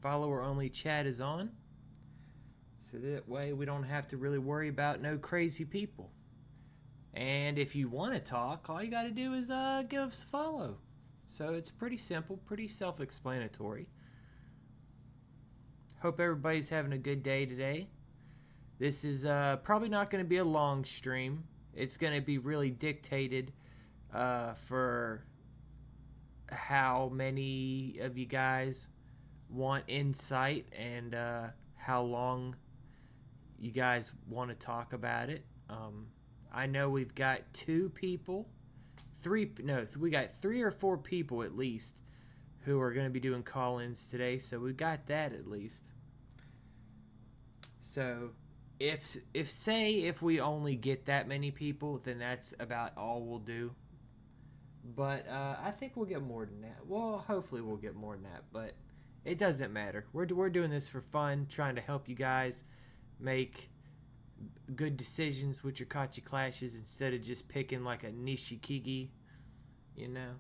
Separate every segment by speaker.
Speaker 1: follower only chat is on. So that way we don't have to really worry about no crazy people. And if you want to talk, all you got to do is give us a follow. So it's pretty simple, pretty self-explanatory. Hope everybody's having a good day today. This is probably not going to be a long stream. It's going to be really dictated for how many of you guys want insight and how long you guys want to talk about it. I know we've got we got 3 or 4 people at least who are going to be doing call-ins today, so we got that at least. So if we only get that many people, then that's about all we'll do. But I think we'll get more than that. Well, hopefully we'll get more than that, but it doesn't matter. We're doing this for fun, trying to help you guys make good decisions with your Kachi clashes instead of just picking like a Nishikigi, you know.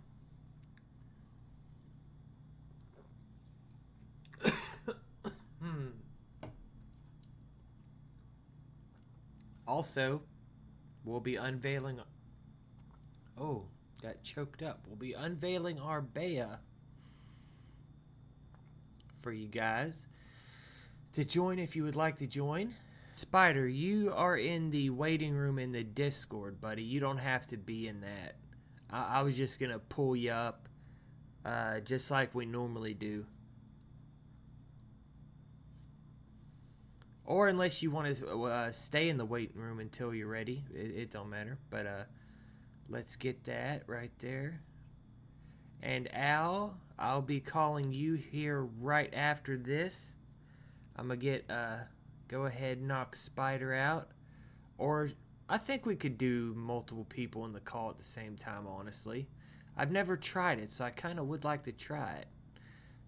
Speaker 1: Also, we'll be unveiling. Oh, got choked up. We'll be unveiling our Bea for you guys to join if you would like to join. Spider, you are in the waiting room in the Discord, buddy. You don't have to be in that. I was just going to pull you up just like we normally do. Or unless you want to stay in the waiting room until you're ready. It don't matter. But let's get that right there. And Al, I'll be calling you here right after this. I'm going to get... go ahead and knock Spider out. Or I think we could do multiple people in the call at the same time, honestly. I've never tried it, so I kind of would like to try it.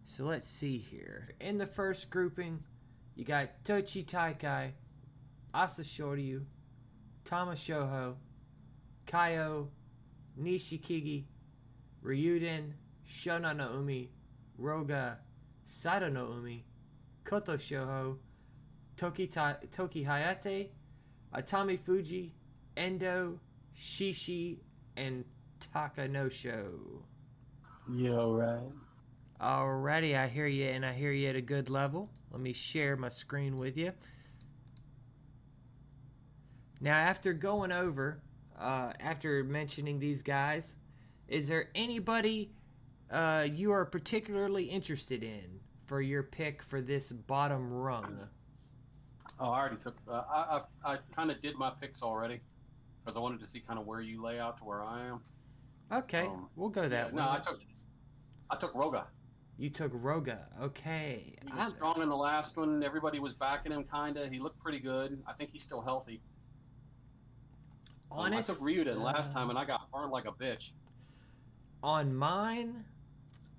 Speaker 1: So let's see here. In the first grouping, you got Tochi Taikai, Asa Shoryu, Tama Shoho, Kaio, Nishikigi, Ryuden, Shona no Umi, Roga, Sato no Umi, Koto Shoho, Toki Hayate, Atami Fuji, Endo, Shishi, and Takanosho.
Speaker 2: Yo, right.
Speaker 1: Alrighty, I hear you, and I hear you at a good level. Let me share my screen with you. Now, after going over, after mentioning these guys, is there anybody you are particularly interested in for your pick for this bottom rung?
Speaker 3: Oh, I already took. I kind of did my picks already because I wanted to see kind of where you lay out to where I am.
Speaker 1: Okay, we'll go that way.
Speaker 3: No, I took Roga.
Speaker 1: You took Roga. Okay.
Speaker 3: He was strong in the last one. Everybody was backing him, kind of. He looked pretty good. I think he's still healthy. I took Ryuden last time, and I got burned like a bitch.
Speaker 1: On mine,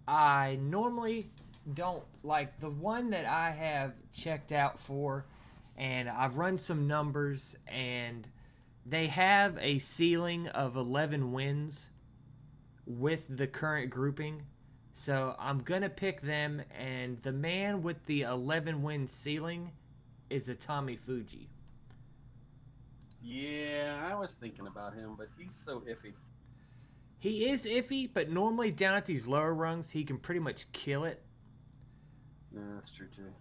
Speaker 1: I normally don't like the one that I have checked out for, and I've run some numbers, and they have a ceiling of 11 wins with the current grouping. So I'm going to pick them, and the man with the 11 win ceiling is Atami Fuji.
Speaker 3: Yeah, I was thinking about him, but he's so iffy.
Speaker 1: He is iffy, but normally down at these lower rungs, he can pretty much kill it.
Speaker 3: Yeah, that's true too.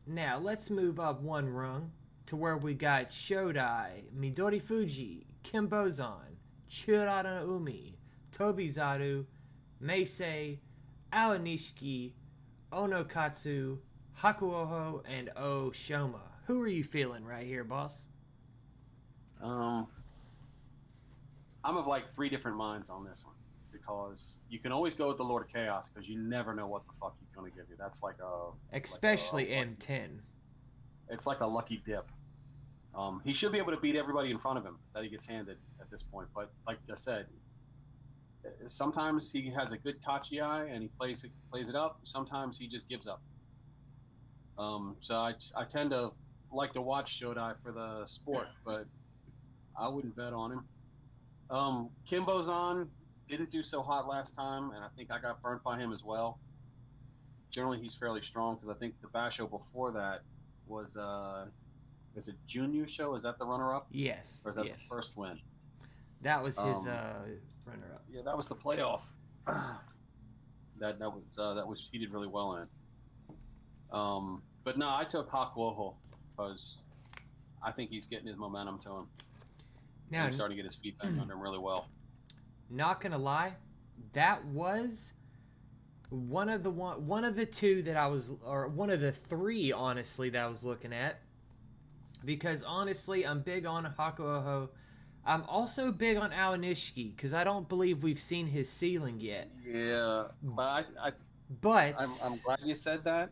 Speaker 1: Now, let's move up one rung to where we got Shodai, Midori Fuji, Kimbozan, Churara Umi, Tobizaru, Meisei, Aonishiki, Onokatsu, Hakuoho, and Oshoma. Who are you feeling right here, boss?
Speaker 3: I'm of like 3 different minds on this one because you can always go with the Lord of Chaos because you never know what the fuck he's going to give you. That's like
Speaker 1: especially M10.
Speaker 3: It's like a lucky dip. He should be able to beat everybody in front of him that he gets handed at this point. But like I said, sometimes he has a good Tachi eye and he plays it up. Sometimes he just gives up. So I tend to like to watch Shodai for the sport, but I wouldn't bet on him. Kimbozan didn't do so hot last time, and I think I got burnt by him as well. generally he's fairly strong because I think the Basho before that was is it Junior show? Is that the runner up
Speaker 1: Yes,
Speaker 3: or is that the
Speaker 1: yes.
Speaker 3: first win?
Speaker 1: That was his
Speaker 3: Um,
Speaker 1: runner-up.
Speaker 3: yeah, that was the playoff. That was he did really well in. But no, I took Hakuoho because I think he's getting his momentum to him and
Speaker 1: Now,
Speaker 3: he's starting to get his feet back under him really well.
Speaker 1: not gonna lie, that was one of the two that I was, or one of the three, honestly, that I was looking at. Because honestly, I'm big on Hakuoho. I'm also big on Awanishiki because I don't believe we've seen his ceiling yet.
Speaker 3: Yeah, but
Speaker 1: But
Speaker 3: I'm glad you said that.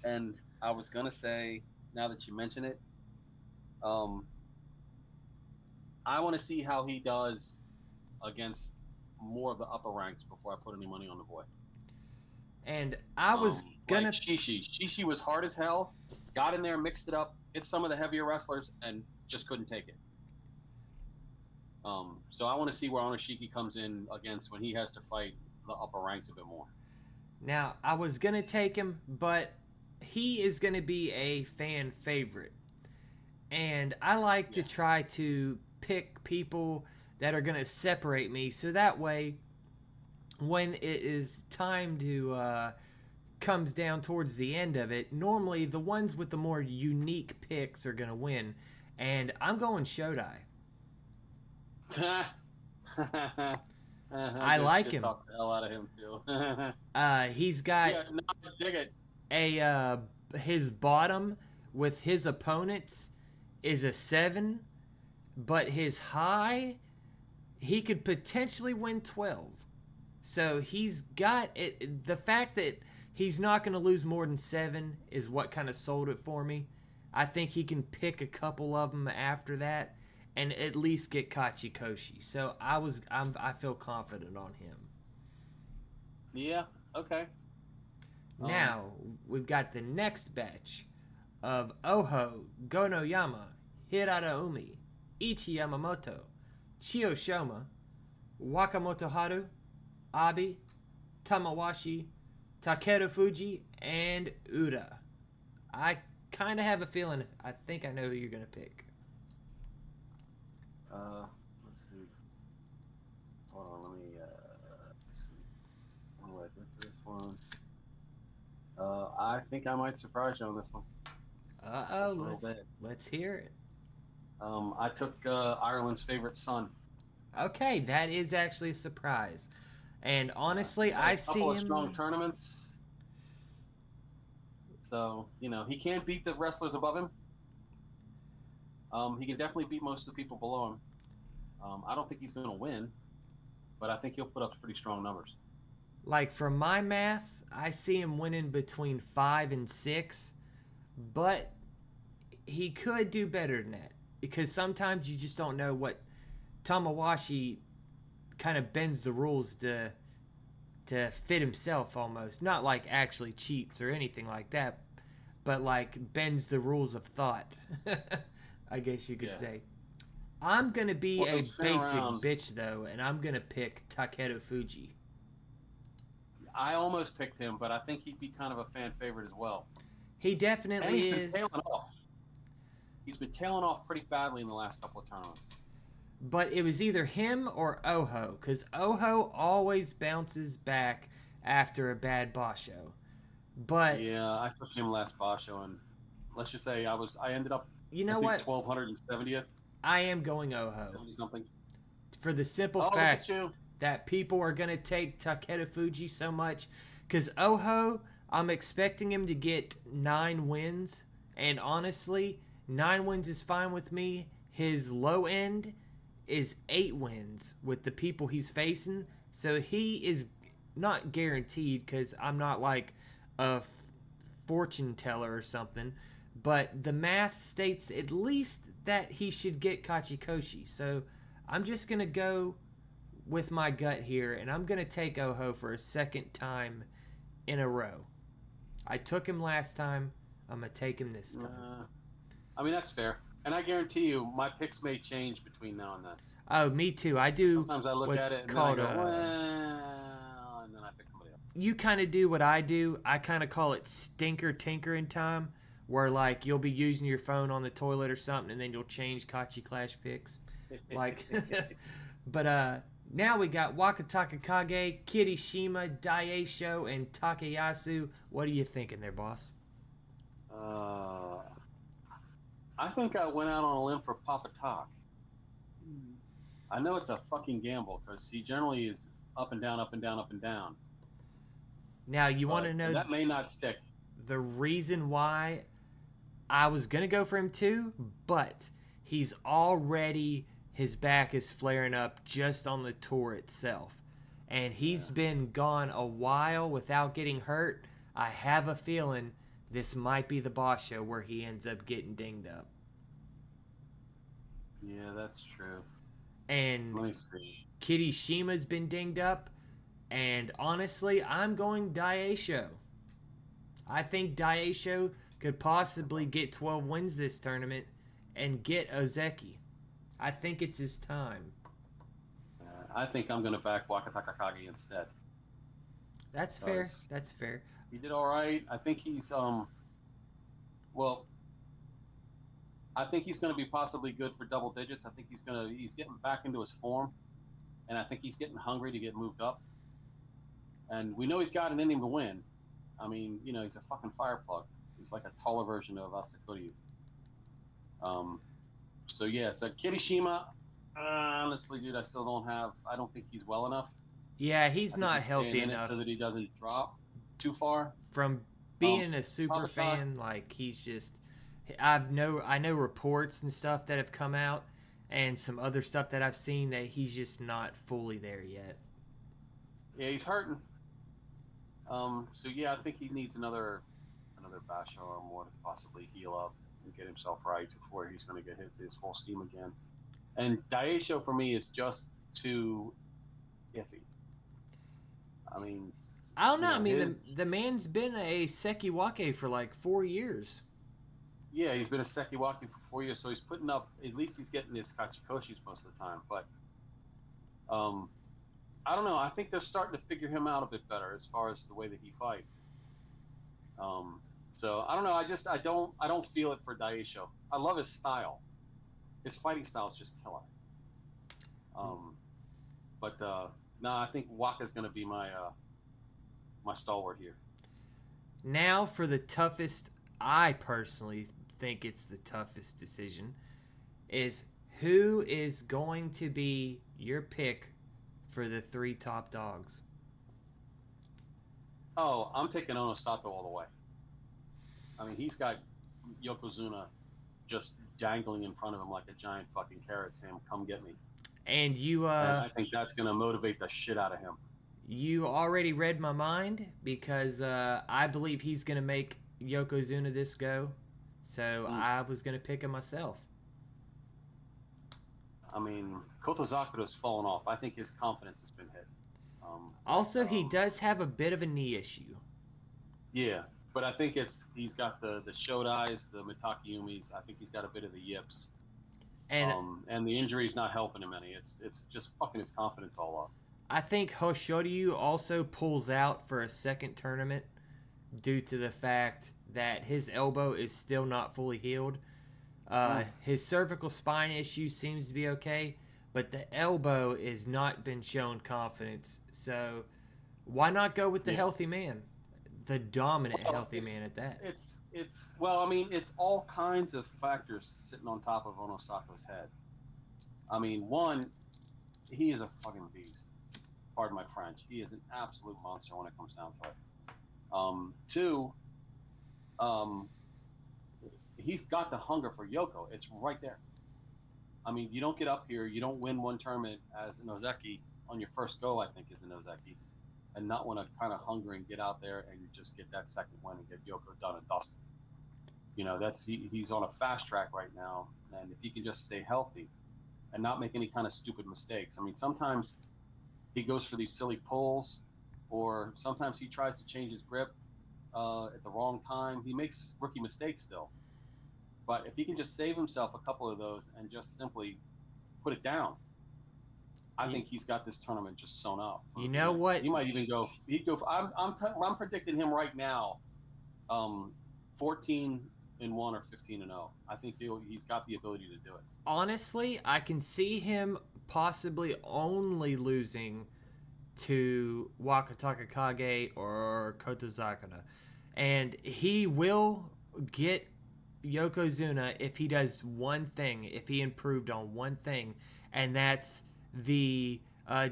Speaker 3: And I was gonna say, now that you mention it, um, I want to see how he does against more of the upper ranks before I put any money on the boy.
Speaker 1: and I was gonna
Speaker 3: Like Shishi was hard as hell. Got in there, mixed it up, hit some of the heavier wrestlers, and just couldn't take it. So I want to see where Onishiki comes in against when he has to fight the upper ranks a bit more.
Speaker 1: now I was gonna take him, but he is gonna be a fan favorite, and I like to try to pick people that are gonna separate me, so that way, when it is time to comes down towards the end of it, normally the ones with the more unique picks are gonna win, and I'm going Shodai. I like him.
Speaker 3: Talk the hell out of him too.
Speaker 1: He's got
Speaker 3: Yeah, no, I dig it.
Speaker 1: his bottom with his opponents is a 7, but his high, he could potentially win 12. So he's got it. The fact that he's not going to lose more than 7 is what kind of sold it for me. I think he can pick a couple of them after that and at least get Kachikoshi. So I feel confident on him.
Speaker 3: Yeah. Okay.
Speaker 1: Now we've got the next batch of Oho, Gonoyama, Hiraraumi, Ichi Yamamoto, Chiyoshima, Wakamoto Haru, Abi, Tamawashi, Takeru Fuji, and Ura. I kind of have a feeling. I think I know who you're gonna pick.
Speaker 3: Let's see. Hold on, let me let's see. What do I do for this one? I think I might surprise you on this one.
Speaker 1: Let's hear it.
Speaker 3: I took Ireland's favorite son.
Speaker 1: Okay, that is actually a surprise. And honestly, I see
Speaker 3: couple of
Speaker 1: him.
Speaker 3: strong tournaments. So, he can't beat the wrestlers above him. He can definitely beat most of the people below him. I don't think he's going to win, but I think he'll put up pretty strong numbers.
Speaker 1: Like, from my math, I see him winning between 5 and 6, but he could do better than that. Because sometimes you just don't know what Tamawashi kind of bends the rules to fit himself almost. Not like actually cheats or anything like that, but like bends the rules of thought, I guess you could say. I'm going to be a basic bitch, though, and I'm going to pick Takeru Fuji.
Speaker 3: I almost picked him, but I think he'd be kind of a fan favorite as well.
Speaker 1: He definitely
Speaker 3: is.
Speaker 1: Been
Speaker 3: tailing off. He's been tailing off pretty badly in the last couple of tournaments.
Speaker 1: But it was either him or Oho, because Oho always bounces back after a bad Basho. But
Speaker 3: yeah, I took him last Basho, and let's just say I ended up.
Speaker 1: You know what?
Speaker 3: 1270th.
Speaker 1: I am going Oho.
Speaker 3: 70 something.
Speaker 1: For the simple fact that people are gonna take Takeru Fuji so much, because Oho, I'm expecting him to get 9 wins, and honestly, 9 wins is fine with me. His low end is 8 wins with the people he's facing, so he is not guaranteed, because I'm not like a fortune teller or something, but the math states at least that he should get Kachikoshi. So I'm just gonna go with my gut here, and I'm gonna take Oho for a second time in a row. I took him last time. I'm gonna take him this time.
Speaker 3: I mean, that's fair. And I guarantee you, my picks may change between now and then.
Speaker 1: Oh, me too. I do.
Speaker 3: Sometimes I look
Speaker 1: what's
Speaker 3: at it and
Speaker 1: called
Speaker 3: then I go, well, and then I pick somebody else.
Speaker 1: you kind of do what I do. I kind of call it stinker tinkering time, where like you'll be using your phone on the toilet or something, and then you'll change Kachi Clash picks. Like, but now we got Wakataka Kage, Kirishima, Daisho, and Takayasu. What are you thinking there, boss?
Speaker 3: Uh, I think I went out on a limb for Papa Talk. I know it's a fucking gamble because he generally is up and down, up and down, up and down.
Speaker 1: Now you want to
Speaker 3: But
Speaker 1: know
Speaker 3: that may not stick.
Speaker 1: the reason why I was gonna go for him too, but he's already his back is flaring up just on the tour itself. And he's been gone a while without getting hurt. I have a feeling this might be the Basho where he ends up getting dinged up.
Speaker 3: Yeah, that's true.
Speaker 1: And
Speaker 3: Let me see.
Speaker 1: Kirishima's been dinged up. And honestly, I'm going Daisho. I think Daisho could possibly get 12 wins this tournament and get Ozeki. I think it's his time.
Speaker 3: I think I'm going to back Wakataka Kage instead.
Speaker 1: That's fair. That's fair.
Speaker 3: He did all right. I think he's well, I think he's going to be possibly good for double digits. I think he's getting back into his form, and I think he's getting hungry to get moved up. And we know he's got an inning to win. I mean, you know, he's a fucking fire plug. He's like a taller version of Asakuryu. So yeah, so Kirishima, honestly, dude, I don't think he's well enough.
Speaker 1: Yeah, he's not
Speaker 3: He's staying
Speaker 1: healthy
Speaker 3: in it
Speaker 1: enough
Speaker 3: so that he doesn't drop too far.
Speaker 1: from being a super
Speaker 3: Papa
Speaker 1: fan. Like he's just, I know reports and stuff that have come out, and some other stuff that I've seen that he's just not fully there yet.
Speaker 3: Yeah, he's hurting. So yeah, I think he needs another Basho or more to possibly heal up and get himself right before he's going to get his full steam again. And Daisho for me is just too iffy. I mean,
Speaker 1: I don't know.
Speaker 3: you
Speaker 1: I mean,
Speaker 3: his-
Speaker 1: the man's been a Sekiwake for like 4 years.
Speaker 3: yeah, he's been a Sekiwaki for 4 years, so he's putting up. At least he's getting his Kachikoshis most of the time. But I don't know. I think they're starting to figure him out a bit better as far as the way that he fights. So I don't know. I don't feel it for Daisho. I love his style. His fighting style is just killer. But no, I think Waka's going to be my stalwart here.
Speaker 1: Now for the toughest, I personally think it's the toughest decision, is who is going to be your pick for the 3 top dogs?
Speaker 3: Oh, I'm taking Onosato all the way. I mean, he's got Yokozuna just dangling in front of him like a giant fucking carrot saying, come get me.
Speaker 1: And you
Speaker 3: And I think that's going to motivate the shit out of him.
Speaker 1: you already read my mind because I believe he's going to make Yokozuna this go. So I was going to pick him myself.
Speaker 3: I mean, Kotozakura's fallen off. I think his confidence has been hit.
Speaker 1: Also, he does have a bit of a knee issue.
Speaker 3: Yeah, but I think he's got the Shodais, the Mitakayumis. I think he's got a bit of the yips. And the injury's not helping him any. It's just fucking his confidence all up.
Speaker 1: I think Hoshoryu also pulls out for a second tournament due to the fact that his elbow is still not fully healed. His cervical spine issue seems to be okay, but the elbow has not been shown confidence. So why not go with the healthy man? The dominant healthy man at that.
Speaker 3: It's well, I mean, it's all kinds of factors sitting on top of Onosato's head. I mean, one, he is a fucking beast. Pardon my French. He is an absolute monster when it comes down to it. Two, he's got the hunger for Yoko. It's right there. I mean, you don't get up here, you don't win one tournament as an Ozeki on your first go, I think, as an Ozeki, and not want to kind of hunger and get out there and just get that second win and get Yoko done and dusted. You know, he's on a fast track right now, and if he can just stay healthy and not make any kind of stupid mistakes. I mean, sometimes he goes for these silly pulls, or sometimes he tries to change his grip at the wrong time. He makes rookie mistakes still. But if he can just save himself a couple of those and just simply put it down, I think he's got this tournament just sewn up.
Speaker 1: You know what?
Speaker 3: He might even go. He'd go. I'm predicting him right now, 14-1 or 15-0. I think he's got the ability to do it.
Speaker 1: Honestly, I can see him possibly only losing to Wakataka Kage or Kotozakura. And he will get Yokozuna if he does one thing, if he improved on one thing, and that's the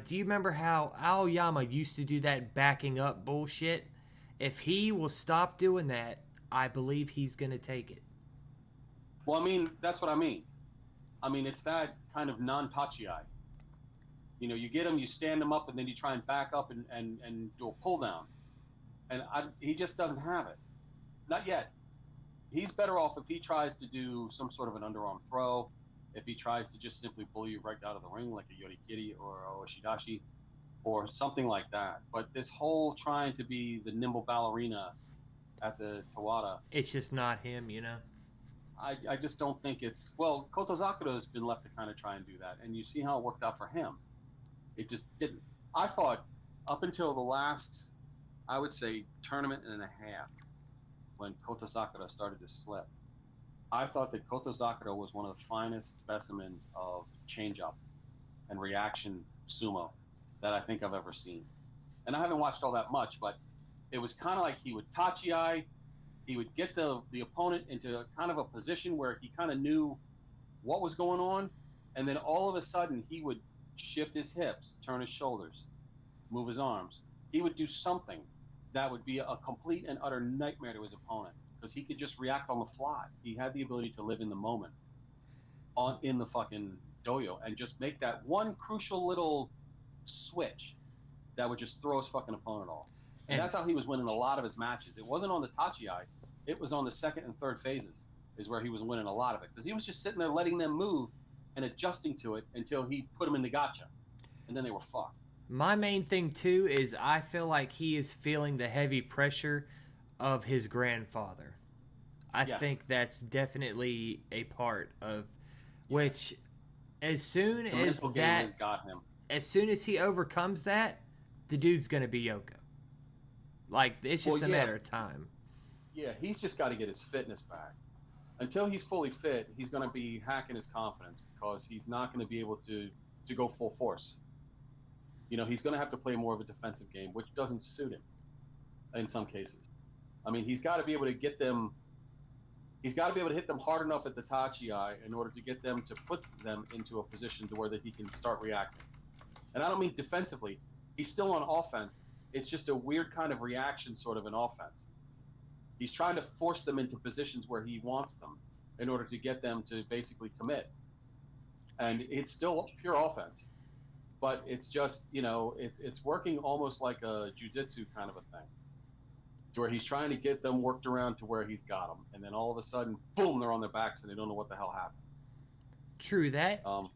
Speaker 1: do you remember how Aoyama used to do that backing up bullshit? If he will stop doing that, I believe he's going to take it.
Speaker 3: Well, I mean, that's what I mean. I mean, it's that kind of non-tachi-ai. You know, you get him, you stand him up, and then you try and back up and do a pull down. And he just doesn't have it. Not yet. He's better off if he tries to do some sort of an underarm throw, if he tries to just simply pull you right out of the ring like a Yorikiri or a Oshidashi or something like that. But this whole trying to be the nimble ballerina at the Tawada,
Speaker 1: it's just not him, you know?
Speaker 3: I just don't think it's... Well, Kotozakura has been left to kind of try and do that, and you see how it worked out for him. It just didn't. I thought up until the last, I would say, tournament and a half, when Kotozakura started to slip, I thought that Kotozakura was one of the finest specimens of change-up and reaction sumo that I think I've ever seen. And I haven't watched all that much, but it was kind of like he would tachi-ai, he would get the opponent into kind of a position where he kind of knew what was going on, and then all of a sudden he would shift his hips, turn his shoulders, move his arms. He would do something that would be a complete and utter nightmare to his opponent because he could just react on the fly. He had the ability to live in the moment in the fucking dojo and just make that one crucial little switch that would just throw his fucking opponent off. And that's how he was winning a lot of his matches. It wasn't on the tachi-ai. It was on the second and third phases is where he was winning a lot of it because he was just sitting there letting them move and adjusting to it until he put them in the gotcha. And then they were fucked.
Speaker 1: My main thing, too, is I feel like he is feeling the heavy pressure of his grandfather. I think that's definitely a part of which as soon as that
Speaker 3: got him.
Speaker 1: As soon as he overcomes that, the dude's going to be Yoko. Like, it's just a matter of time.
Speaker 3: Yeah, he's just got to get his fitness back. Until he's fully fit, he's going to be hacking his confidence because he's not going to be able to go full force. You know, he's going to have to play more of a defensive game, which doesn't suit him in some cases. I mean, he's got to be able to get them. He's got to be able to hit them hard enough at the tachi-ai in order to get them to put them into a position to where that he can start reacting. And I don't mean defensively. He's still on offense. It's just a weird kind of reaction sort of an offense. He's trying to force them into positions where he wants them in order to get them to basically commit. And it's still pure offense. But it's just, you know, it's working almost like a jiu-jitsu kind of a thing. To where he's trying to get them worked around to where he's got them. And then all of a sudden, boom, they're on their backs and they don't know what the hell happened.
Speaker 1: True that.
Speaker 3: But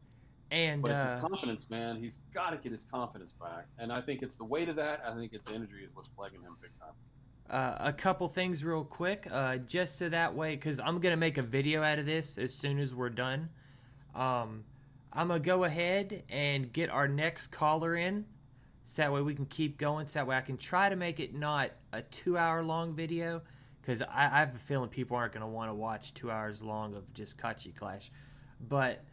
Speaker 3: it's his confidence, man. He's got to get his confidence back. And I think it's the weight of that. I think it's injury is what's plaguing him big time.
Speaker 1: A couple things real quick, just so that way, because I'm going to make a video out of this as soon as we're done. I'm going to go ahead and get our next caller in, so that way we can keep going, so that way I can try to make it not a 2-hour-long video, because I have a feeling people aren't going to want to watch 2 hours long of just Kachi Clash. But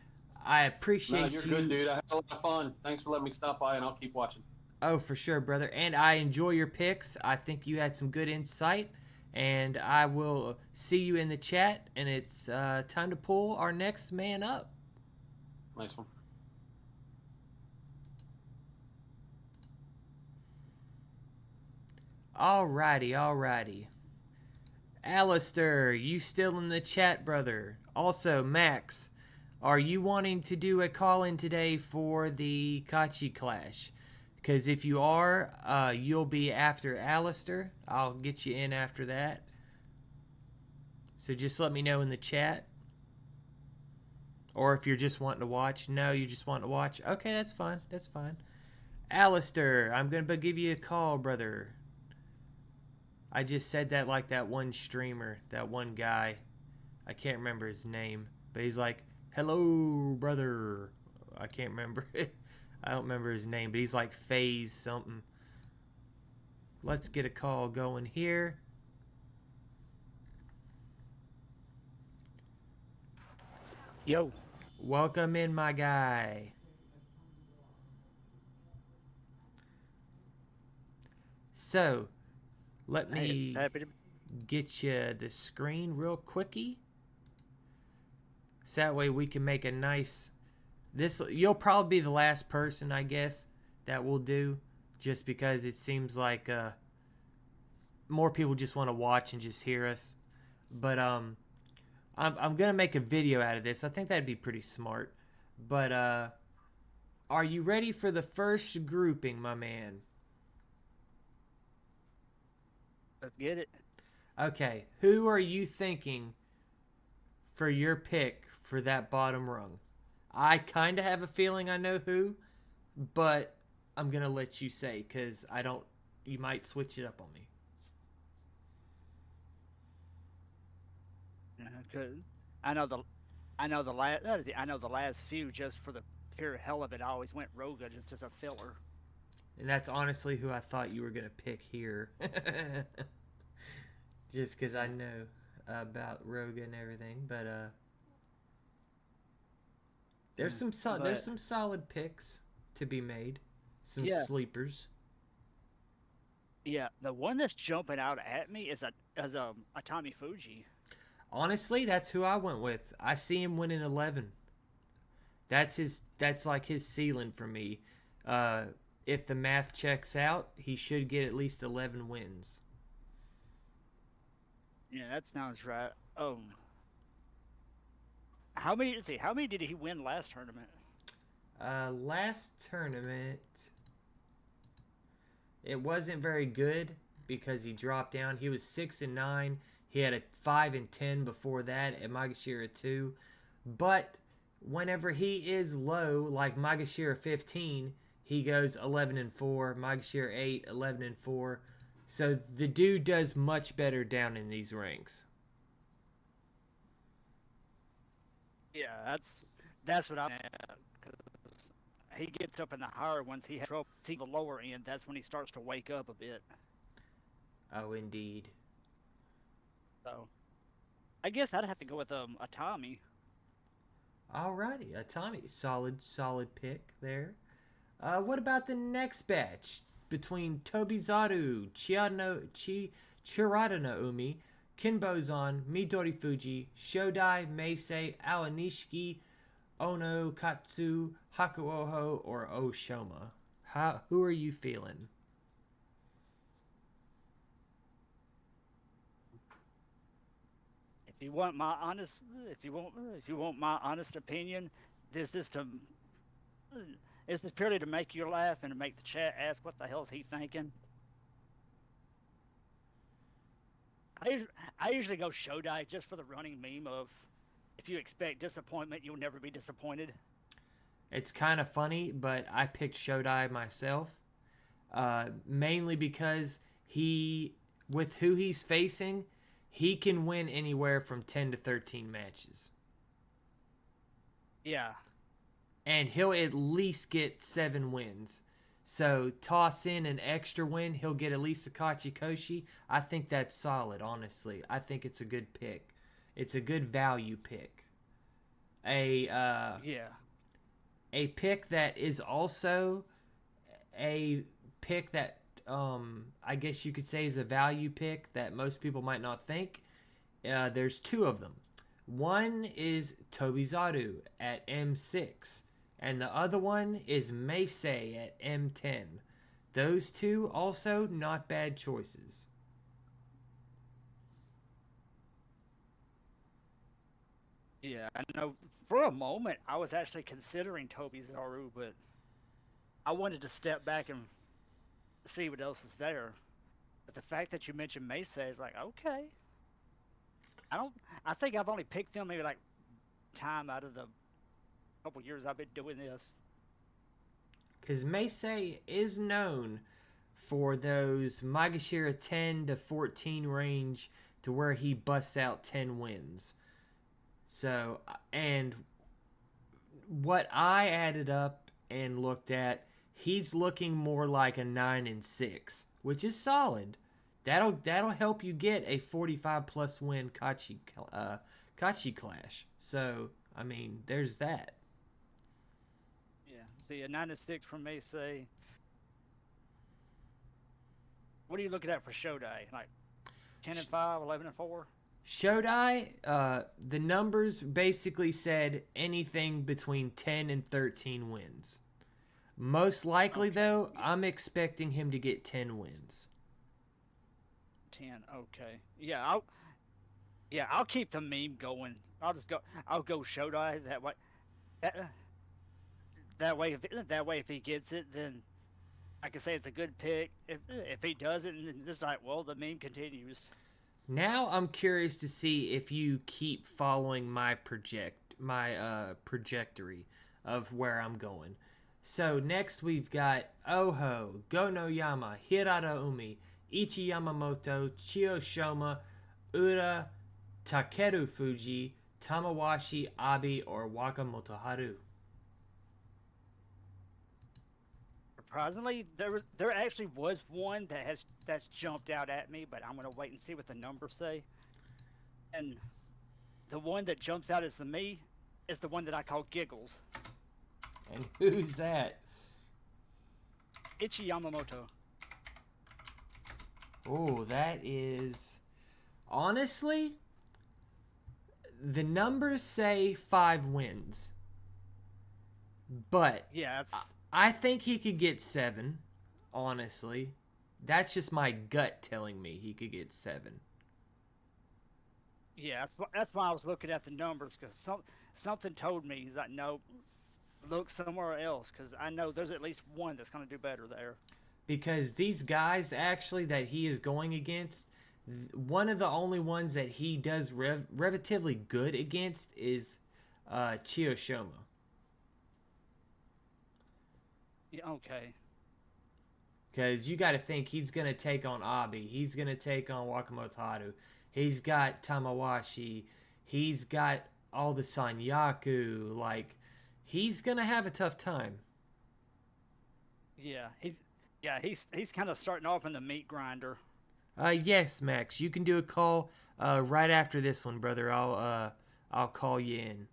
Speaker 1: I appreciate
Speaker 3: you're good, dude. I had a lot of fun. Thanks for letting me stop by, and I'll keep watching.
Speaker 1: Oh, for sure, brother. And I enjoy your picks. I think you had some good insight. And I will see you in the chat. And it's time to pull our next man up.
Speaker 3: Nice one.
Speaker 1: Alrighty. Alistair, you still in the chat, brother? Also, Max, are you wanting to do a call-in today for the Kachi Clash? Because if you are, you'll be after Alistair. I'll get you in after that. So just let me know in the chat. Or if you're just wanting to watch. No, you just want to watch. Okay, that's fine. That's fine. Alistair, I'm going to give you a call, brother. I just said that like that one streamer, that one guy. I can't remember his name. But he's like, hello, brother. I can't remember. I don't remember his name, but he's like Phase something. Let's get a call going here.
Speaker 4: Yo.
Speaker 1: Welcome in, my guy. So, let
Speaker 4: Hey,
Speaker 1: me
Speaker 4: it's happy to.
Speaker 1: get you the screen real quickie. So that way we can make a nice... You'll probably be the last person, I guess, that we'll do. Just because it seems like more people just want to watch and just hear us. But I'm going to make a video out of this. I think that'd be pretty smart. But are you ready for the first grouping, my man?
Speaker 4: Let's get it.
Speaker 1: Okay, who are you thinking for your pick for that bottom rung? I kind of have a feeling I know who, but I'm going to let you say because I don't... You might switch it up on me.
Speaker 4: Cause I know the last few just for the pure hell of it. I always went Roga just as a filler.
Speaker 1: And that's honestly who I thought you were going to pick here. Just because I know about Roga and everything. But there's some solid picks to be made. Some sleepers.
Speaker 4: Yeah, the one that's jumping out at me is a Tommy Fuji.
Speaker 1: Honestly, that's who I went with. I see him winning 11. That's like his ceiling for me. If the math checks out, he should get at least 11 wins.
Speaker 4: Yeah, that sounds right. How many did he win last tournament?
Speaker 1: Last tournament, it wasn't very good because he dropped down. He was 6-9. He had a 5-10 before that at Magashira 2. But whenever he is low, like Magashira 15, he goes 11-4. Magashira 8, 11-4. So the dude does much better down in these ranks.
Speaker 4: Yeah, that's what I'm at. Cause he gets up in the higher ones. He has trouble. See the lower end. That's when he starts to wake up a bit.
Speaker 1: Oh, indeed.
Speaker 4: So, I guess I'd have to go with a Tommy.
Speaker 1: Alrighty, a Tommy. Solid pick there. What about the next batch between Tobizaru, Chirata Umi, Kinbozan, Midori Fuji, Shodai, Meisei, Awanishiki, Ono, Katsu, Hakuoho, or Oshoma? Who are you feeling?
Speaker 4: If you want my honest opinion, this is purely to make you laugh and to make the chat ask what the hell is he thinking. I usually go Shodai just for the running meme of if you expect disappointment, you'll never be disappointed.
Speaker 1: It's kind of funny, but I picked Shodai myself, mainly because with who he's facing, he can win anywhere from 10 to 13 matches.
Speaker 4: Yeah.
Speaker 1: And he'll at least get 7 wins. So toss in an extra win, he'll get at least a Kachikoshi. I think that's solid, honestly. I think it's a good pick. It's a good value pick. A pick that is also a pick that I guess you could say is a value pick that most people might not think. There's 2 of them. One is Tobizaru at M6, and the other one is Meisei at M10. Those 2 also not bad choices.
Speaker 4: Yeah, I know. For a moment, I was actually considering Tobizaru, but I wanted to step back and see what else is there. But the fact that you mentioned Meisei is like, okay. I think I've only picked them maybe like time out of the couple years I've been doing this.
Speaker 1: Because Meisei is known for those Magashira 10 to 14 range to where he busts out 10 wins. So, and what I added up and looked at, he's looking more like a 9-6, which is solid. That'll help you get a 45 plus win Kachi Clash. So I mean, there's that.
Speaker 4: Yeah. See, a 9-6 from me. Say, what are you looking at for show day? Like 10-5, 11-4.
Speaker 1: Shodai, the numbers basically said anything between 10 and 13 wins. Most likely, though, I'm expecting him to get 10 wins.
Speaker 4: 10. Okay. I'll keep the meme going. I'll go Shodai that way. That way, if he gets it, then I can say it's a good pick. If he doesn't, then just like, well, the meme continues.
Speaker 1: Now I'm curious to see if you keep following my trajectory of where I'm going. So next we've got Oho, Gonoyama, Hirada Umi, Ichi Yamamoto, Chiyoshoma, Ura, Takeru Fuji, Tamawashi, Abi, or Wakamoto Haru.
Speaker 4: Surprisingly, there actually was one that's jumped out at me, but I'm gonna wait and see what the numbers say. And the one that jumps out is the one that I call Giggles.
Speaker 1: And who's that?
Speaker 4: Ichi Yamamoto.
Speaker 1: Oh, that is... Honestly, the numbers say 5 wins. But
Speaker 4: Yeah,
Speaker 1: I think he could get 7, honestly. That's just my gut telling me he could get 7.
Speaker 4: yeah. That's why I was looking at the numbers, because something told me, he's like, no, look somewhere else, because I know there's at least one that's gonna do better there.
Speaker 1: Because these guys actually that he is going against, one of the only ones that he does relatively good against is Chiyoshoma.
Speaker 4: Yeah, okay.
Speaker 1: Because you got to think he's going to take on Abi. He's going to take on Wakamoto Haru. He's got Tamawashi. He's got all the Sanyaku. Like, he's going to have a tough time.
Speaker 4: Yeah, he's kind of starting off in the meat grinder.
Speaker 1: Yes, Max. You can do a call right after this one, brother. I'll call you in.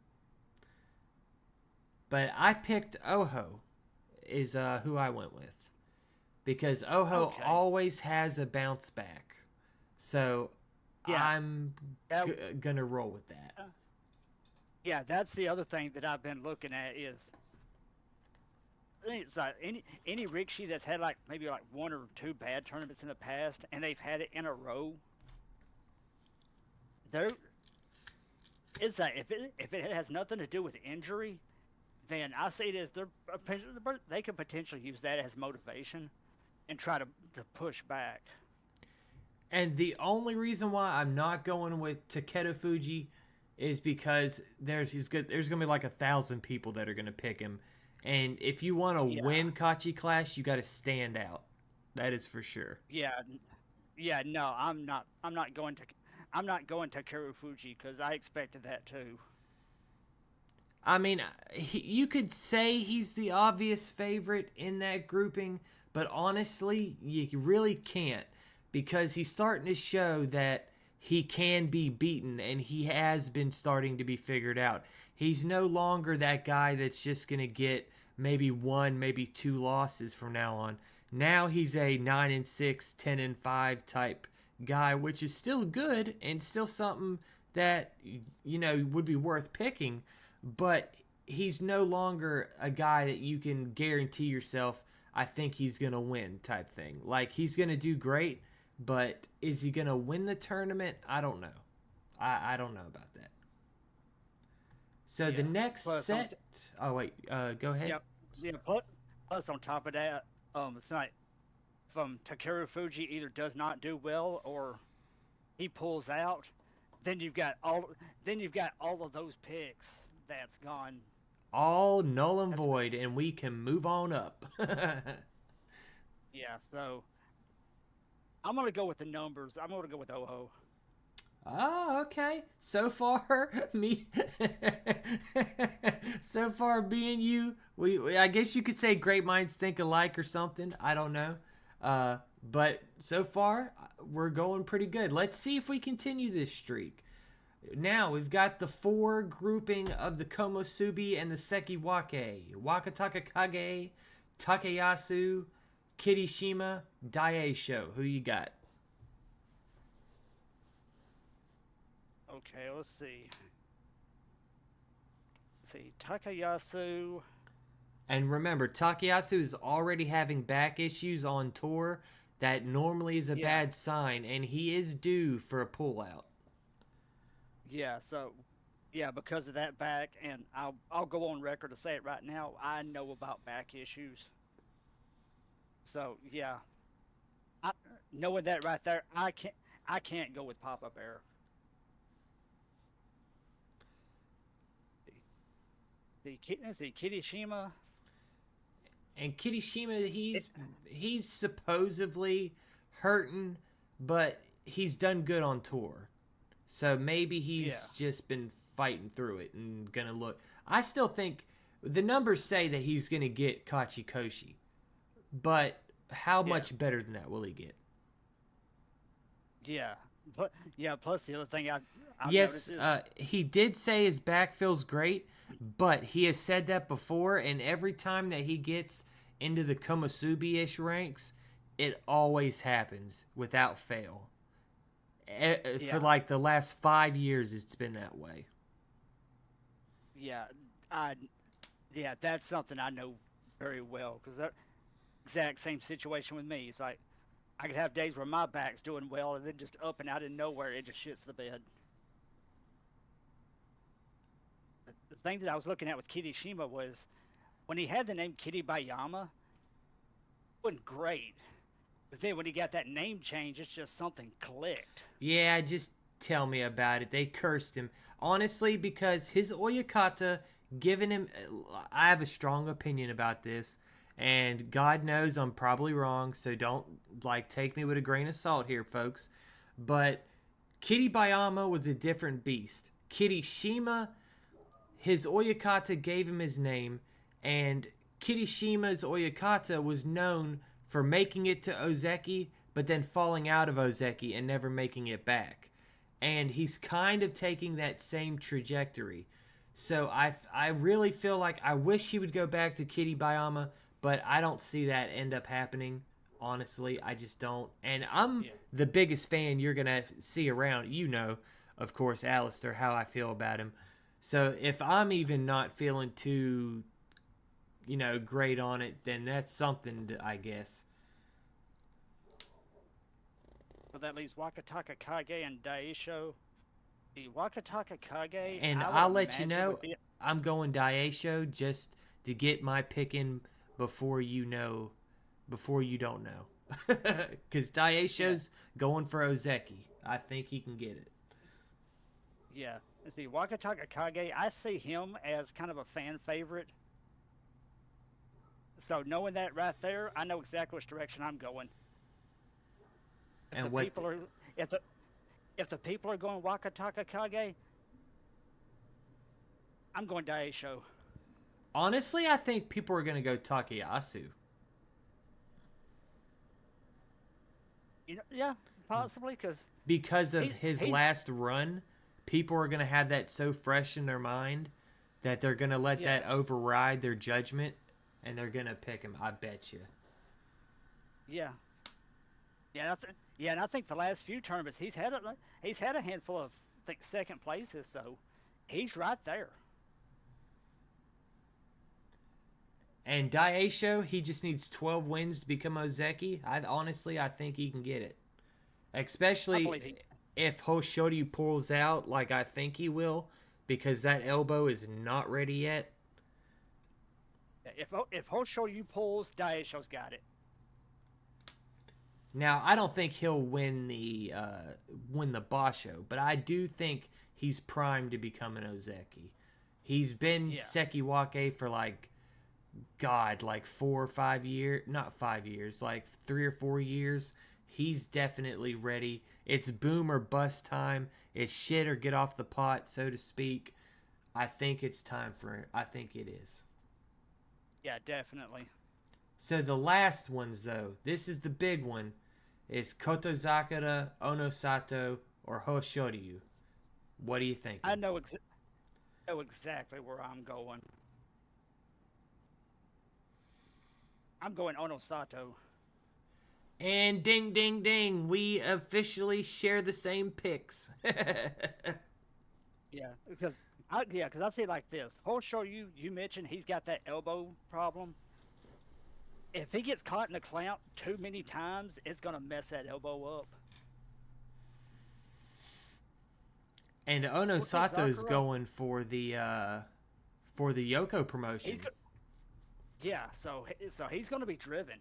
Speaker 1: But I picked Oho. Is who I went with, because Oho always has a bounce back, so yeah, I'm gonna roll with that.
Speaker 4: Yeah, that's the other thing that I've been looking at is it's like any Rikshi that's had like maybe like 1 or 2 bad tournaments in the past, and they've had it in a row. It's like if it has nothing to do with injury, then I see it as they could potentially use that as motivation and try to push back.
Speaker 1: And the only reason why I'm not going with Takeru Fuji is because there's going to be like 1,000 people that are going to pick him. And if you want to win Kachi Clash, you got to stand out. That is for sure.
Speaker 4: Yeah, no, I'm not going to Takeru Fuji because I expected that too.
Speaker 1: I mean, you could say he's the obvious favorite in that grouping, but honestly, you really can't, because he's starting to show that he can be beaten, and he has been starting to be figured out. He's no longer that guy that's just going to get maybe 1, maybe 2 losses from now on. Now he's a 9-6, 10-5 type guy, which is still good and still something that, you know, would be worth picking. But he's no longer a guy that you can guarantee yourself, I think he's going to win type thing. Like, he's going to do great, but is he going to win the tournament? I don't know. I don't know about that. So the next set... Oh, wait. Go ahead.
Speaker 4: Yeah. Plus, on top of that, it's not... From Takeru Fuji either does not do well or he pulls out, then you've got all of those picks that's gone.
Speaker 1: All null and void, and we can move on up.
Speaker 4: Yeah, so I'm going to go with the numbers. I'm going to go with Oho.
Speaker 1: Ah, Okay. So far, me. So far, me and you, I guess you could say great minds think alike or something. I don't know. But so far, we're going pretty good. Let's see if we continue this streak. Now we've got the 4 grouping of the Komosubi and the Sekiwake. Wakataka Kage, Takeyasu, Kirishima, Daisho. Who you got?
Speaker 4: Okay, let's see. Takayasu.
Speaker 1: And remember, Takayasu is already having back issues on tour. That normally is a bad sign, and he is due for a pullout.
Speaker 4: Yeah, so because of that back, and I'll go on record to say it right now. I know about back issues. So yeah, knowing that right there, I can't go with Papa Bear. The Kirishima.
Speaker 1: And Kirishima, he's supposedly hurting, but he's done good on tour. So maybe he's just been fighting through it and gonna look. I still think the numbers say that he's gonna get Kachikoshi, but how much better than that will he get?
Speaker 4: Yeah, but plus the other thing I've
Speaker 1: yes,
Speaker 4: noticed is,
Speaker 1: he did say his back feels great, but he has said that before, and every time that he gets into the Komosubi-ish ranks, it always happens without fail. For like the last 5 years, it's been that way.
Speaker 4: Yeah, that's something I know very well, because that exact same situation with me. It's like I could have days where my back's doing well, and then just up and out of nowhere, it just shits the bed. The thing that I was looking at with Kirishima was when he had the name Kiribayama, it wasn't great. But then when he got that name change, it's just something clicked.
Speaker 1: Yeah, just tell me about it. They cursed him. Honestly, because his Oyakata given him... I have a strong opinion about this. And God knows I'm probably wrong, so don't take me with a grain of salt here, folks. But Kiribayama was a different beast. Kirishima, his Oyakata gave him his name, and Kirishima's Oyakata was known for making it to Ozeki, but then falling out of Ozeki and never making it back. And he's kind of taking that same trajectory. So I really feel like I wish he would go back to Kiribayama, but I don't see that end up happening. Honestly, I just don't. And I'm the biggest fan you're going to see around. You know, of course, Alistair, how I feel about him. So if I'm even not feeling too, great on it, then that's something, I guess.
Speaker 4: So that leaves Wakataka Kage and Daisho. The Wakataka Kage...
Speaker 1: And I'll let you know, I'm going Daisho just to get my pick in before you don't know. Because Daisho's going for Ozeki. I think he can get it.
Speaker 4: Yeah. See, Wakataka Kage, I see him as kind of a fan favorite. So knowing that right there, I know exactly which direction I'm going. If the people are going Wakataka Kage, I'm going Daisho.
Speaker 1: Honestly, I think people are going to go Takayasu.
Speaker 4: Yeah, possibly,
Speaker 1: because of his last run. People are going to have that so fresh in their mind that they're going to let that override their judgment, and they're going to pick him. I bet you.
Speaker 4: Yeah. And I think the last few tournaments he's had a handful of second places, so he's right there.
Speaker 1: And Daisho, he just needs 12 wins to become Ozeki. I think he can get it, especially if Hoshoryu pulls out like I think he will, because that elbow is not ready yet.
Speaker 4: If Hoshoryu pulls, Daisho's got it.
Speaker 1: Now, I don't think he'll win the Basho, but I do think he's primed to become an Ozeki. He's been Sekiwake for 4 or 5 years, not 5 years, 3 or 4 years. He's definitely ready. It's boom or bust time. It's shit or get off the pot, so to speak. I think it's time for it. I think it is.
Speaker 4: Yeah, definitely.
Speaker 1: So the last ones, though, this is the big one, is Kotozakura, Onosato, or Hoshoryu. What do you think?
Speaker 4: I know exactly where I'm going. I'm going Onosato.
Speaker 1: And ding, ding, ding, we officially share the same picks.
Speaker 4: Yeah, because I see it like this. Horseshoe, you mentioned he's got that elbow problem. If he gets caught in the clamp too many times, it's gonna mess that elbow up.
Speaker 1: And Onosato's going for the Yoko promotion.
Speaker 4: So he's gonna be driven.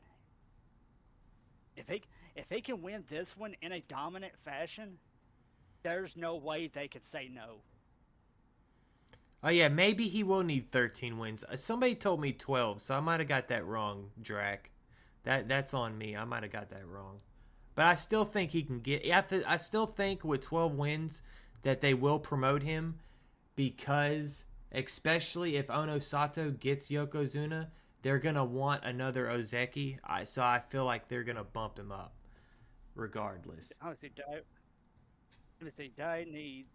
Speaker 4: If he can win this one in a dominant fashion, there's no way they could say no.
Speaker 1: Oh yeah, maybe he will need 13 wins. Somebody told me 12, so I might have got that wrong, Drac. That's on me. I might have got that wrong. But I still think he can get. I still think with 12 wins that they will promote him, because especially if Onosato gets Yokozuna, they're gonna want another Ozeki. So I feel like they're gonna bump him up, regardless.
Speaker 4: Honestly, Dai needs.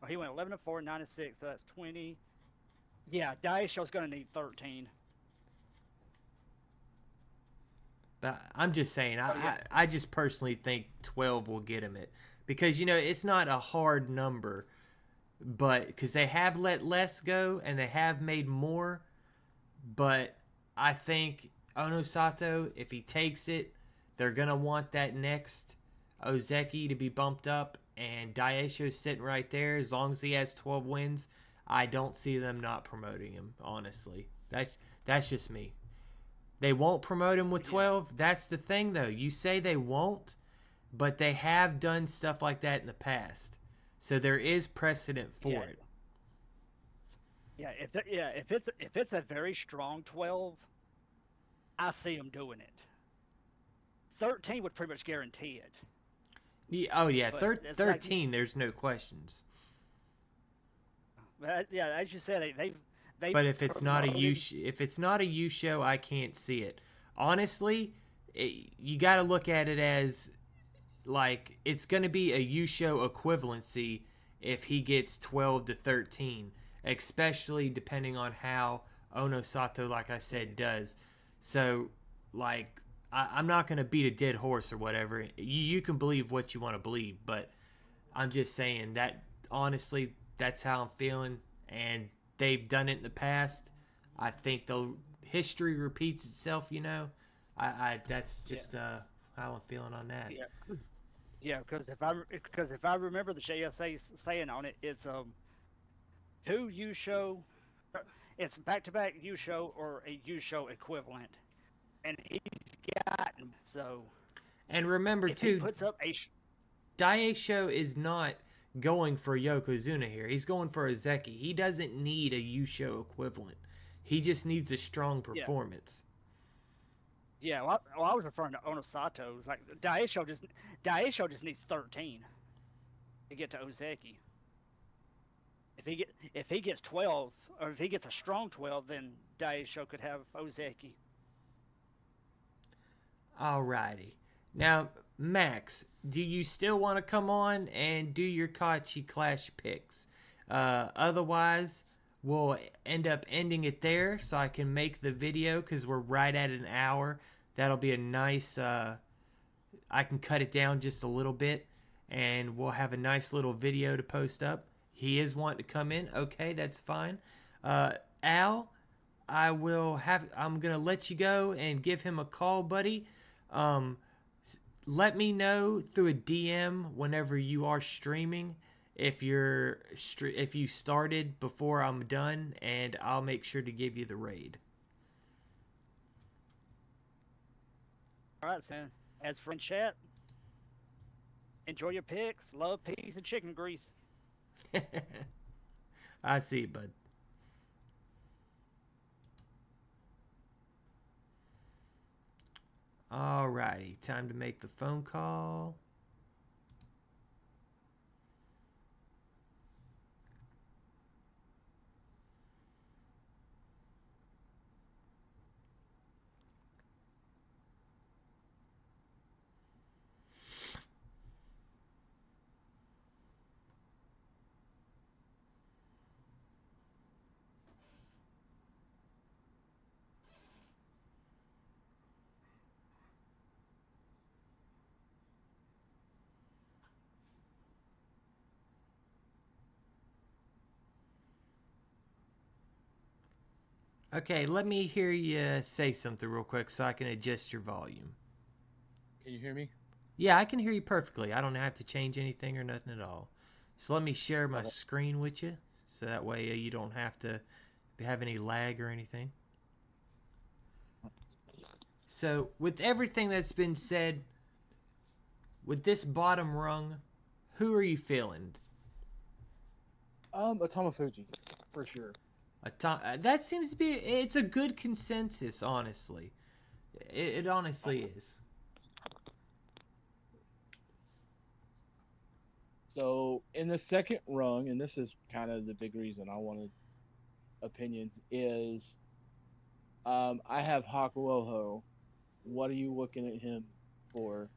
Speaker 4: He went 11-4, 9-6, so that's 20. Yeah, Daisho's going to need 13.
Speaker 1: But I'm just saying, I just personally think 12 will get him it. Because, it's not a hard number, but because they have let less go and they have made more. But I think Onosato, if he takes it, they're going to want that next Ozeki to be bumped up. And Daisho's sitting right there. As long as he has 12 wins, I don't see them not promoting him, honestly. That's just me. They won't promote him with 12. That's the thing, though. You say they won't, but they have done stuff like that in the past. So there is precedent for it.
Speaker 4: Yeah, if it's a very strong 12, I see them doing it. 13 would pretty much guarantee it.
Speaker 1: Oh yeah, 13. There's no questions.
Speaker 4: As you said, they.
Speaker 1: But if it's not a U show, I can't see it. Honestly, you got to look at it as like it's going to be a U show equivalency if he gets 12 to 13, especially depending on how Onosato, like I said, does. So, like. I'm not going to beat a dead horse or whatever. You can believe what you want to believe, but I'm just saying that, honestly, that's how I'm feeling, and they've done it in the past. I think the history repeats itself, that's just how I'm feeling on that.
Speaker 4: Yeah, because if I remember the JSA saying on it, it's 2 U show, it's back-to-back U show or a U show equivalent. And he's gotten so.
Speaker 1: And remember too,
Speaker 4: he puts up
Speaker 1: Daisho is not going for Yokozuna here. He's going for Ozeki. He doesn't need a Yusho equivalent. He just needs a strong performance.
Speaker 4: Yeah, well, I was referring to Onosato. It's like Daisho just needs 13 to get to Ozeki. If he gets 12, or if he gets a strong 12, then Daisho could have Ozeki.
Speaker 1: Alrighty. Now, Max, do you still want to come on and do your Kachi Clash picks? Otherwise, we'll end up ending it there so I can make the video because we're right at an hour. That'll be a nice, I can cut it down just a little bit and we'll have a nice little video to post up. He is wanting to come in. Okay, that's fine. Al, I'm going to let you go and give him a call, buddy. Let me know through a DM whenever you are streaming if you started before I'm done, and I'll make sure to give you the raid.
Speaker 4: All right, Sam. As for in chat, enjoy your picks. Love, peas, and chicken grease.
Speaker 1: I see it, bud. Alrighty, time to make the phone call. Okay, let me hear you say something real quick so I can adjust your volume.
Speaker 5: Can you hear me?
Speaker 1: Yeah, I can hear you perfectly. I don't have to change anything or nothing at all. So let me share my
Speaker 5: Okay.
Speaker 1: screen with you so that way you don't have to have any lag or anything. So, with everything that's been said, with this bottom rung, who are you feeling?
Speaker 5: Atomafuji, for sure.
Speaker 1: That seems to be, it's a good consensus, honestly. It honestly is.
Speaker 5: So in the second rung, and this is kind of the big reason I wanted opinions, is I have Hakuoho. What are you looking at him for?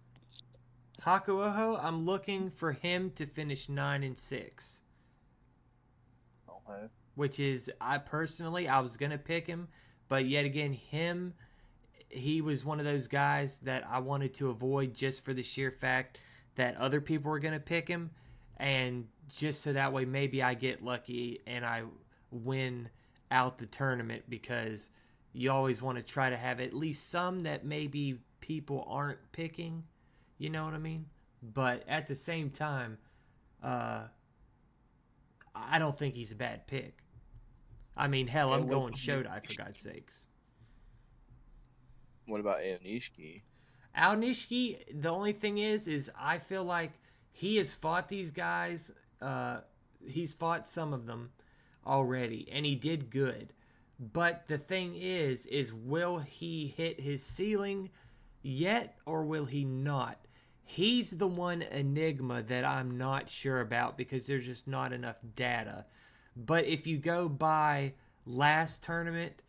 Speaker 1: Hakuoho, I'm looking for him to finish 9-6.
Speaker 5: Okay.
Speaker 1: Which is, I was going to pick him, but yet again, he was one of those guys that I wanted to avoid just for the sheer fact that other people were going to pick him, and just so that way maybe I get lucky and I win out the tournament, because you always want to try to have at least some that maybe people aren't picking, you know what I mean? But at the same time, I don't think he's a bad pick. I mean, hell, I'm going Shodai, for God's sakes.
Speaker 5: What about Aonishiki?
Speaker 1: Aonishiki, the only thing is I feel like he has fought these guys. He's fought some of them already, and he did good. But the thing is will he hit his ceiling yet, or will he not? He's the one enigma that I'm not sure about because there's just not enough data. But if you go by last tournament,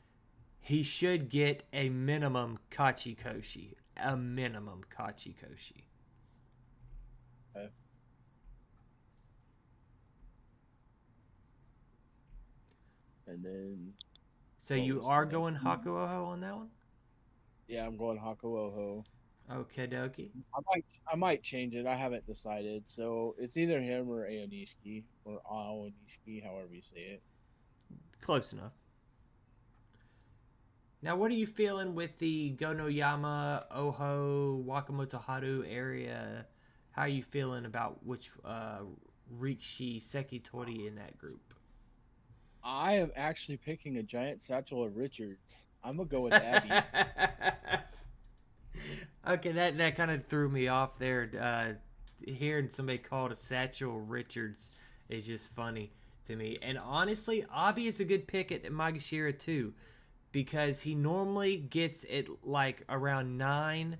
Speaker 1: he should get a minimum Kachikoshi. A minimum Kachikoshi.
Speaker 5: Okay. And then...
Speaker 1: So you are going Hakuoho on that one?
Speaker 5: Yeah, I'm going Hakuoho.
Speaker 1: Okie dokie.
Speaker 5: I might change it. I haven't decided. So it's either him or Aonishiki, or Aonishiki, however you say it.
Speaker 1: Close enough. Now, what are you feeling with the Gonoyama, Oho, Wakamoto Haru area? How are you feeling about which Rikishi, Sekitori in that group?
Speaker 5: I am actually picking a giant satchel of Richards. I'm gonna go with Abby.
Speaker 1: Okay, that kind of threw me off there. Hearing somebody call it a Satchel Richards is just funny to me. And honestly, Abi is a good pick at Magashira too, because he normally gets it like around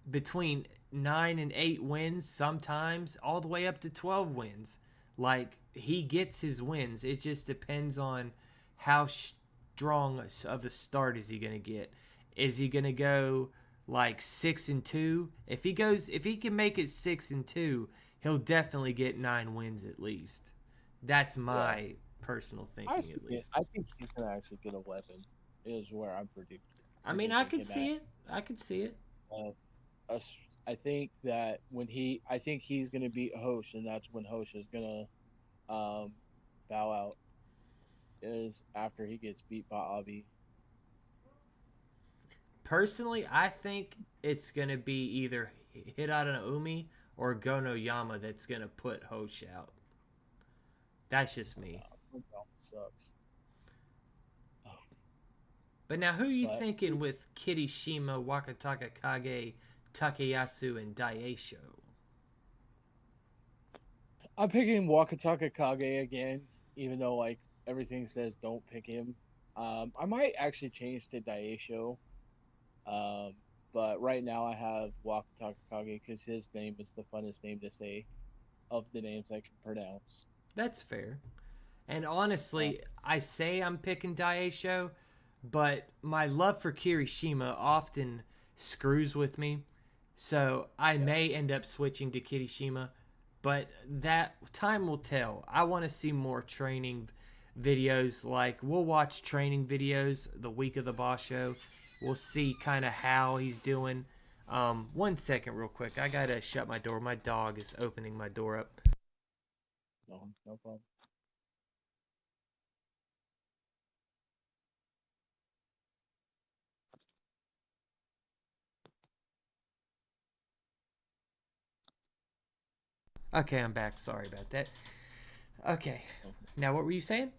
Speaker 1: between 9 and 8 wins, sometimes all the way up to 12 wins. Like, he gets his wins. It just depends on how strong of a start is he going to get. Is he going to go like 6-2? If he can make it 6-2, he'll definitely get 9 wins at least. That's my personal thinking, at least.
Speaker 5: I think he's gonna actually get 11. Is where I'm predicting.
Speaker 1: I mean, I could see it. I could see it.
Speaker 5: I think that I think he's gonna beat Hosh, and that's when Hosh is gonna bow out. Is after he gets beat by Abi.
Speaker 1: Personally, I think it's going to be either Hirata Umi or Gonoyama that's going to put Hosh out. That's just me.
Speaker 5: Sucks.
Speaker 1: But now, who are you thinking with Kirishima, Wakataka Kage, Takeyasu, and Daisho?
Speaker 5: I'm picking Wakataka Kage again, even though like everything says don't pick him. I might actually change to Daisho. But right now I have Waka Takakage because his name is the funnest name to say of the names I can pronounce.
Speaker 1: That's fair. And
Speaker 5: Uh,
Speaker 1: honestly, I say I'm picking Daisho, but my love for Kirishima often screws with me. So I
Speaker 5: yeah.
Speaker 1: may end up switching to Kirishima, but that time will tell. I want to see more training videos. Like, we'll watch training videos the week of the Basho. We'll see kind of how he's doing. 1 second, real quick. I gotta shut my door. My dog is opening my door up.
Speaker 5: No, no problem.
Speaker 1: Okay, I'm back. Sorry about that. Okay.
Speaker 5: No.
Speaker 1: Now, what were you saying?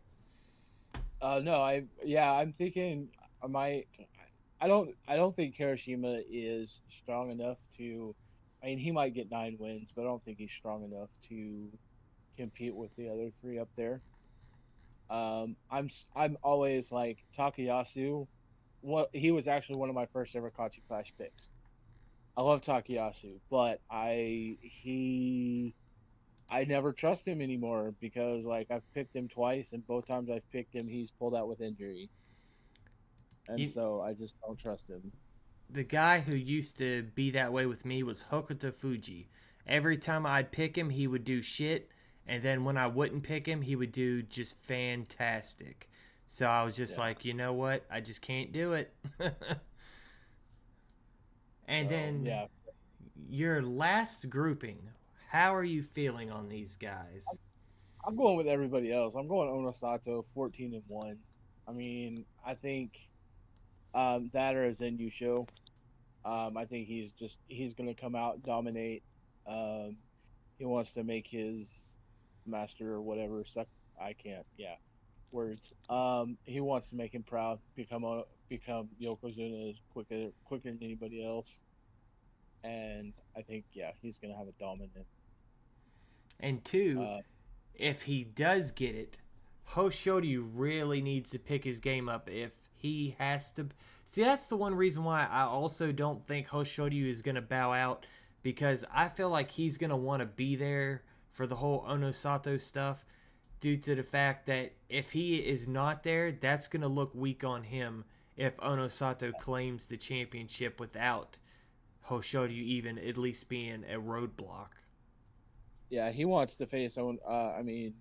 Speaker 5: No, I'm thinking I might. I don't think Hiroshima is strong enough to. I mean, he might get 9 wins, but I don't think he's strong enough to compete with the other three up there. I'm always like Takayasu. What he was actually one of my first ever Kachi Clash picks. I love Takayasu, but I never trust him anymore because like I've picked him twice and both times I've picked him he's pulled out with injury. And
Speaker 1: You,
Speaker 5: so I just don't trust him.
Speaker 1: the guy who used to be that way with me was Hokuto Fuji. Every time I'd pick him, he would do shit, and then when I wouldn't pick him, he would do just fantastic. So I was just
Speaker 5: Yeah.
Speaker 1: like, you know what? I just can't do it. And
Speaker 5: So
Speaker 1: then
Speaker 5: yeah,
Speaker 1: your last grouping. How are you feeling on these guys?
Speaker 5: I'm going with everybody else. I'm going Onosato 14-1. I mean, I think that or Zenyu show. I think he's gonna come out and dominate. Um, he wants to make his master or whatever suck. I can't. Yeah, words. He wants to make him proud. Become Yokozuna as quicker than anybody else. And I think yeah, he's gonna have a dominant.
Speaker 1: And two,
Speaker 5: Uh,
Speaker 1: if he does get it, Hoshoryu really needs to pick his game up if he has to. See, that's the one reason why I also don't think Hoshoryu is going to bow out, because I feel like he's going to want to be there for the whole Onosato stuff due to the fact that if he is not there, that's going to look weak on him if Onosato claims the championship without Hoshoryu even at least being a roadblock.
Speaker 5: yeah, he wants to face on. I mean,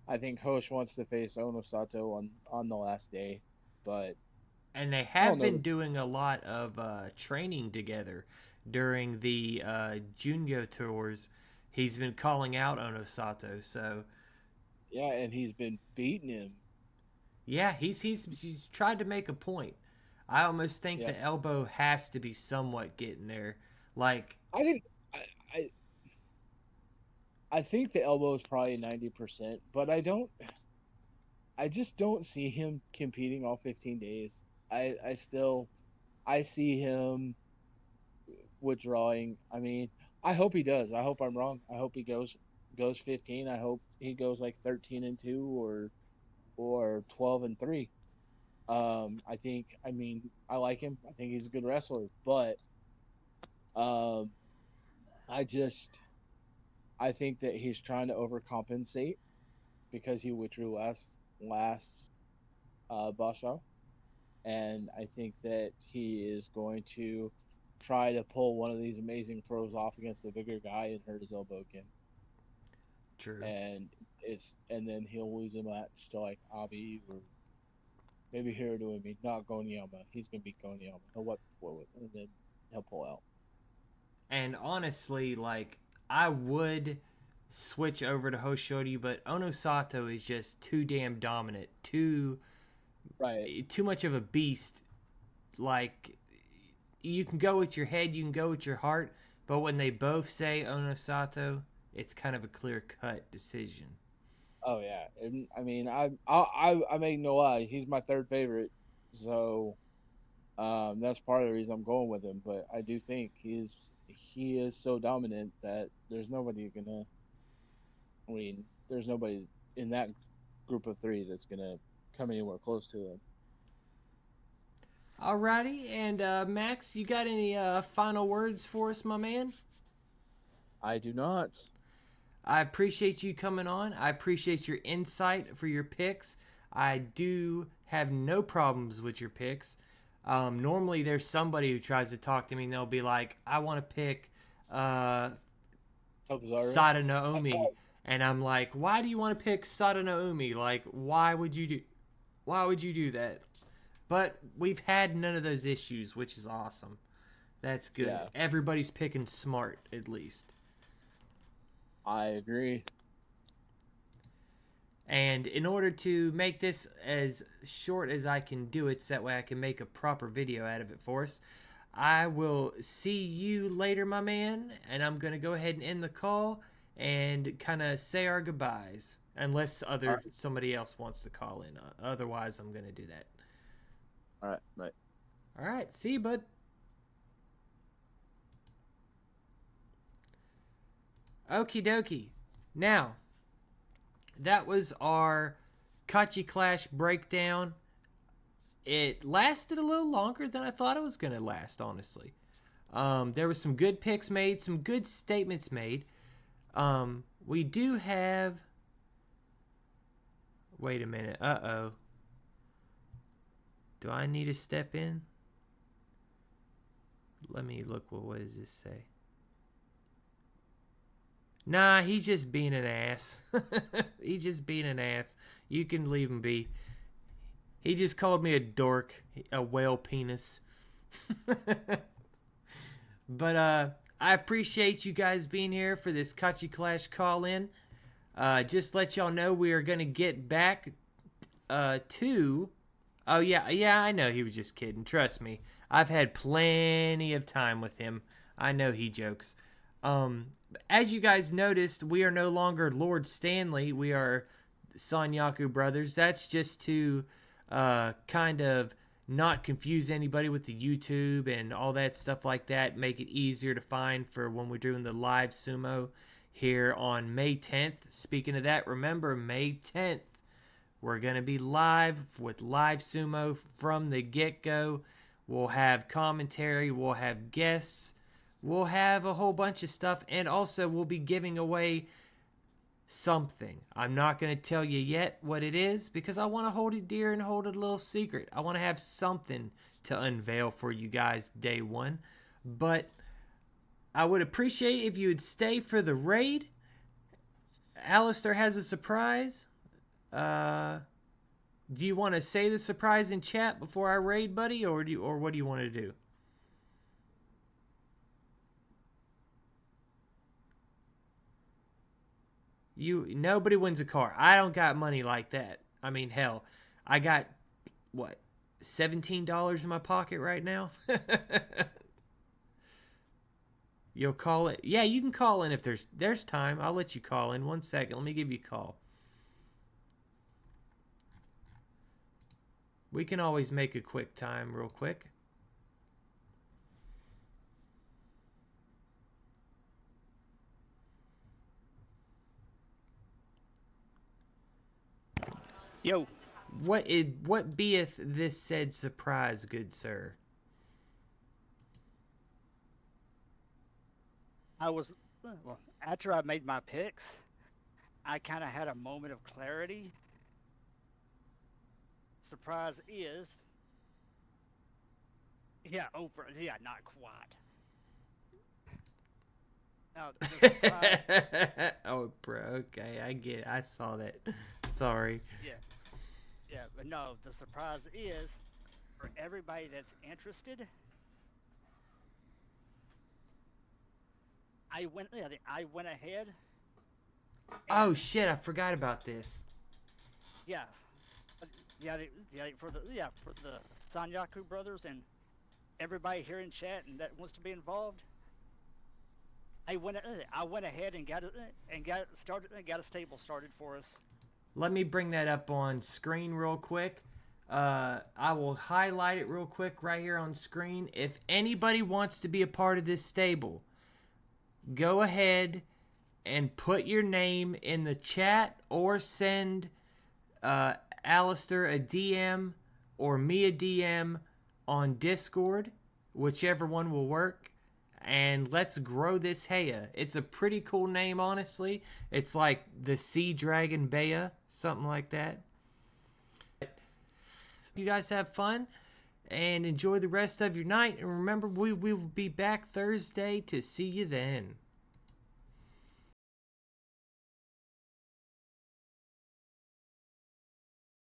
Speaker 5: I think Hosh wants to face Onosato on the last day, but
Speaker 1: And they
Speaker 5: I don't
Speaker 1: have been
Speaker 5: know.
Speaker 1: doing a lot of training together during the Junyo tours. He's been calling out Onosato, so
Speaker 5: Yeah, and he's been beating him.
Speaker 1: yeah, he's tried to make a point. I almost think
Speaker 5: Yeah,
Speaker 1: the elbow has to be somewhat getting there. Like,
Speaker 5: I think I I, I think the elbow is probably 90%, but I just don't see him competing all 15 days. I still I see him withdrawing. I mean, I hope he does. I hope I'm wrong. I hope he goes 15. I hope he goes like 13-2 or 12-3. I mean, I like him. I think he's a good wrestler, but um, I just, I think that he's trying to overcompensate because he withdrew last Basho, and I think that he is going to try to pull one of these amazing throws off against a bigger guy and hurt his elbow again,
Speaker 1: true.
Speaker 5: and then he'll lose a match to like Abi or maybe Hirodomi, not Gonyama. He's gonna beat Gonyama. He'll wipe the floor with, and then he'll pull out.
Speaker 1: And honestly, like, I would switch over to Hoshoryu, but Onosato is just too damn dominant,
Speaker 5: Right.
Speaker 1: too much of a beast. Like, you can go with your head, you can go with your heart, but when they both say Onosato, it's kind of a clear cut decision.
Speaker 5: Oh yeah, and I mean, I make no lies. He's my third favorite, so that's part of the reason I'm going with him. But I do think he is so dominant that there's nobody gonna. I mean, there's nobody in that group of three that's gonna come anywhere close to him.
Speaker 1: Alrighty, and Max, you got any final words for us, my man?
Speaker 5: I do not.
Speaker 1: I appreciate you coming on. I appreciate your insight for your picks. I do have no problems with your picks. Normally, there's somebody who tries to talk to me, and they'll be like, "I want to pick
Speaker 5: Tobizaru.
Speaker 1: Sada Naomi," and I'm like, "Why do you want to pick Sada Naomi? Like, why would you do that?" But we've had none of those issues, which is awesome. That's good.
Speaker 5: Yeah.
Speaker 1: Everybody's picking smart, at least.
Speaker 5: I agree.
Speaker 1: And in order to make this as short as I can do it, so that way I can make a proper video out of it for us, I will see you later, my man. And I'm going to go ahead and end the call and kind of say our goodbyes. Unless somebody else wants to call in. Otherwise, I'm going to do that.
Speaker 5: All right, bye.
Speaker 1: All right. See you, bud. Okie dokie. Now, that was our Kachi Clash breakdown. It lasted a little longer than I thought it was going to last, honestly. There was some good picks made, some good statements made. We do have... Wait a minute. Uh-oh. Do I need to step in? Let me look. What does this say? Nah, he's just being an ass. He's just being an ass. You can leave him be. He just called me a dork, a whale penis. But I appreciate you guys being here for this Kachi Clash call-in. Just let y'all know we are going to get back to... Oh, yeah, I know he was just kidding. Trust me. I've had plenty of time with him. I know he jokes. As you guys noticed, we are no longer Lord Stanley. We are Sanyaku Brothers. That's just to kind of not confuse anybody with the YouTube and all that stuff like that. Make it easier to find for when we're doing the live sumo here on May 10th. Speaking of that, remember, May 10th. We're going to be live with live sumo from the get-go. We'll have commentary. We'll have guests. We'll have a whole bunch of stuff. And also, we'll be giving away something. I'm not going to tell you yet what it is because I want to hold it dear and hold it a little secret. I want to have something to unveil for you guys day one. But I would appreciate if you would stay for the raid. Alistair has a surprise. Do you want to say the surprise in chat before I raid, buddy, or what do you want to do? Nobody wins a car. I don't got money like that. I mean, hell, I got what, $17 in my pocket right now. You'll call it. Yeah, you can call in if there's time. I'll let you call in. 1 second. Let me give you a call. We can always make a quick time real quick.
Speaker 4: Yo.
Speaker 1: What beeth this said surprise, good sir?
Speaker 4: After I made my picks, I kind of had a moment of clarity. Surprise is, yeah, Oprah. Yeah, not quite. No, the surprise,
Speaker 1: Oh, bro. Okay, I get it. I saw that. Sorry.
Speaker 4: yeah, but no, the surprise is for everybody that's interested. I went ahead.
Speaker 1: Oh shit! I forgot about this.
Speaker 4: Yeah, for the Sanyaku brothers and everybody here in chat and that wants to be involved. I went ahead and got it started and got a stable started for us.
Speaker 1: Let me bring that up on screen real quick. I will highlight it real quick right here on screen. If anybody wants to be a part of this stable, go ahead and put your name in the chat or send Alistair a DM or me a DM on Discord, whichever one will work, and let's grow this Heya. It's a pretty cool name, honestly. It's like the Sea Dragon Bea, something like that. You guys have fun and enjoy the rest of your night. And remember, we will be back Thursday to see you then.